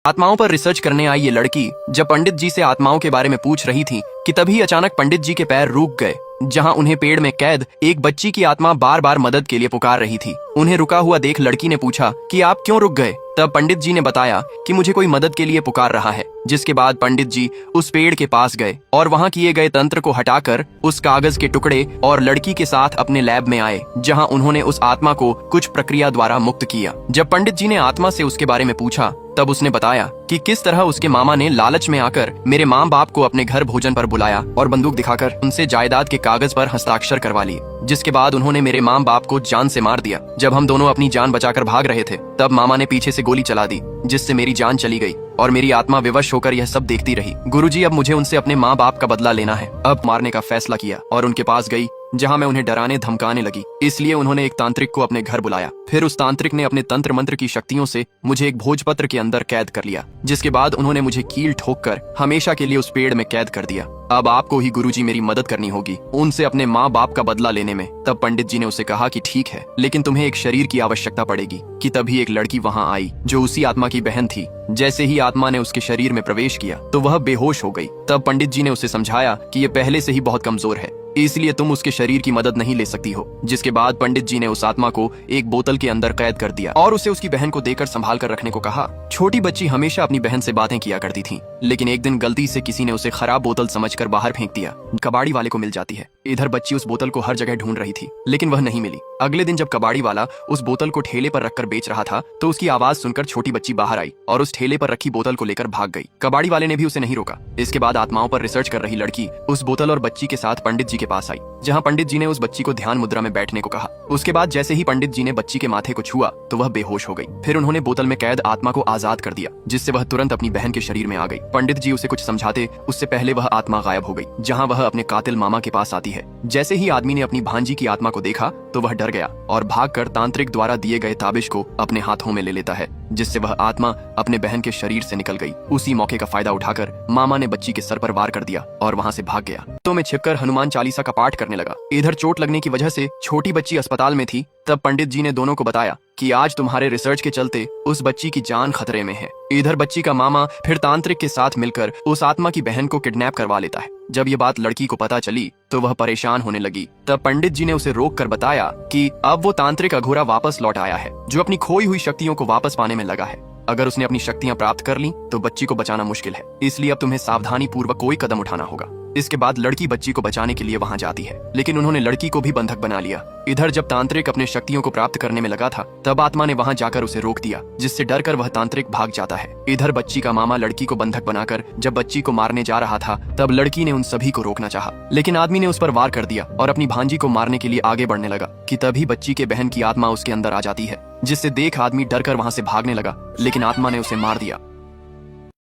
आत्माओं पर रिसर्च करने आई ये लड़की जब पंडित जी से आत्माओं के बारे में पूछ रही थी कि तभी अचानक पंडित जी के पैर रुक गए, जहां उन्हें पेड़ में कैद एक बच्ची की आत्मा बार बार मदद के लिए पुकार रही थी। उन्हें रुका हुआ देख लड़की ने पूछा कि आप क्यों रुक गए। तब पंडित जी ने बताया कि मुझे कोई मदद के लिए पुकार रहा है। जिसके बाद पंडित जी उस पेड़ के पास गए और वहां किए गए तंत्र को हटाकर उस कागज के टुकड़े और लड़की के साथ अपने लैब में आए, जहां उन्होंने उस आत्मा को कुछ प्रक्रिया द्वारा मुक्त किया। जब पंडित जी ने आत्मा से उसके बारे में पूछा तब उसने बताया कि किस तरह उसके मामा ने लालच में आकर मेरे माँ बाप को अपने घर भोजन पर बुलाया और बंदूक दिखाकर उनसे जायदाद के कागज पर हस्ताक्षर करवा लिए, जिसके बाद उन्होंने मेरे माँ बाप को जान से मार दिया। जब हम दोनों अपनी जान बचाकर भाग रहे थे तब मामा ने पीछे से गोली चला दी, जिससे मेरी जान चली गई और मेरी आत्मा विवश होकर यह सब देखती रही। गुरुजी, अब मुझे उनसे अपने माँ बाप का बदला लेना है। अब मारने का फैसला किया और उनके पास गई, जहां मैं उन्हें डराने धमकाने लगी। इसलिए उन्होंने एक तांत्रिक को अपने घर बुलाया। फिर उस तांत्रिक ने अपने तंत्र मंत्र की शक्तियों से मुझे एक भोजपत्र के अंदर कैद कर लिया, जिसके बाद उन्होंने मुझे कील ठोककर हमेशा के लिए उस पेड़ में कैद कर दिया। अब आपको ही गुरुजी मेरी मदद करनी होगी उनसे अपने माँ बाप का बदला लेने में। तब पंडित जी ने उसे कहा कि ठीक है, लेकिन तुम्हें एक शरीर की आवश्यकता पड़ेगी। कि तभी एक लड़की वहां आई जो उसी आत्मा की बहन थी। जैसे ही आत्मा ने उसके शरीर में प्रवेश किया तो वह बेहोश हो गई। तब पंडित जी ने उसे समझाया कि ये पहले से ही बहुत कमजोर है, इसलिए तुम उसके शरीर की मदद नहीं ले सकती हो। जिसके बाद पंडित जी ने उस आत्मा को एक बोतल के अंदर कैद कर दिया और उसे उसकी बहन को देकर संभाल कर रखने को कहा। छोटी बच्ची हमेशा अपनी बहन से बातें किया करती थी, लेकिन एक दिन गलती से किसी ने उसे खराब बोतल समझकर बाहर फेंक दिया। कबाड़ी वाले को मिल जाती है। इधर बच्ची उस बोतल को हर जगह ढूंढ रही थी, लेकिन वह नहीं मिली। अगले दिन जब कबाड़ी वाला उस बोतल को ठेले पर रखकर बेच रहा था तो उसकी आवाज सुनकर छोटी बच्ची बाहर आई और उस ठेले पर रखी बोतल को लेकर भाग गई। कबाड़ी वाले ने भी उसे नहीं रोका। इसके बाद आत्माओं पर रिसर्च कर रही लड़की उस बोतल और बच्ची के साथ पंडित जी के पास आई, जहां पंडित जी ने उस बच्ची को ध्यान मुद्रा में बैठने को कहा। उसके बाद जैसे ही पंडित जी ने बच्ची के माथे को छुआ तो वह बेहोश हो गई। फिर उन्होंने बोतल में कैद आत्मा को आजाद कर दिया, जिससे वह तुरंत अपनी बहन के शरीर में आ गई। पंडित जी उसे कुछ समझाते उससे पहले वह आत्मा गायब हो गई, जहां वह अपने कातिल मामा के पास आती है। जैसे ही आदमी ने अपनी भांजी की आत्मा को देखा तो वह डर गया और भागकर तांत्रिक द्वारा दिए गए ताबिज को अपने हाथों में ले लेता है, जिससे वह आत्मा अपने बहन के शरीर से निकल गई। उसी मौके का फायदा उठाकर मामा ने बच्ची के सर पर वार कर दिया और वहां से भाग गया। तो मैं छिपकर हनुमान चालीसा का पाठ करने लगा। इधर चोट लगने की वजह से छोटी बच्ची अस्पताल में थी। तब पंडित जी ने दोनों को बताया कि आज तुम्हारे रिसर्च के चलते उस बच्ची की जान खतरे में है। इधर बच्ची का मामा फिर तांत्रिक के साथ मिलकर उस आत्मा की बहन को किडनैप करवा लेता है। जब ये बात लड़की को पता चली तो वह परेशान होने लगी। तब पंडित जी ने उसे रोक कर बताया कि अब वो तांत्रिक अघोरा वापस लौट आया है, जो अपनी खोई हुई शक्तियों को वापस पाने में लगा है। अगर उसने अपनी शक्तियां प्राप्त कर ली तो बच्ची को बचाना मुश्किल है, इसलिए अब तुम्हें सावधानी पूर्वक कोई कदम उठाना होगा। इसके बाद लड़की बच्ची को बचाने के लिए वहां जाती है, लेकिन उन्होंने लड़की को भी बंधक बना लिया। इधर जब तांत्रिक अपने शक्तियों को प्राप्त करने में लगा था तब आत्मा ने वहां जाकर उसे रोक दिया, जिससे डरकर वह तांत्रिक भाग जाता है। इधर बच्ची का मामा लड़की को बंधक बनाकर जब बच्ची को मारने जा रहा था तब लड़की ने उन सभी को रोकना चाहा, लेकिन आदमी ने उस पर वार कर दिया और अपनी भांजी को मारने के लिए आगे बढ़ने लगा। कि तभी बच्ची के बहन की आत्मा उसके अंदर आ जाती है, जिससे देख आदमी डरकर वहां से भागने लगा, लेकिन आत्मा ने उसे मार दिया।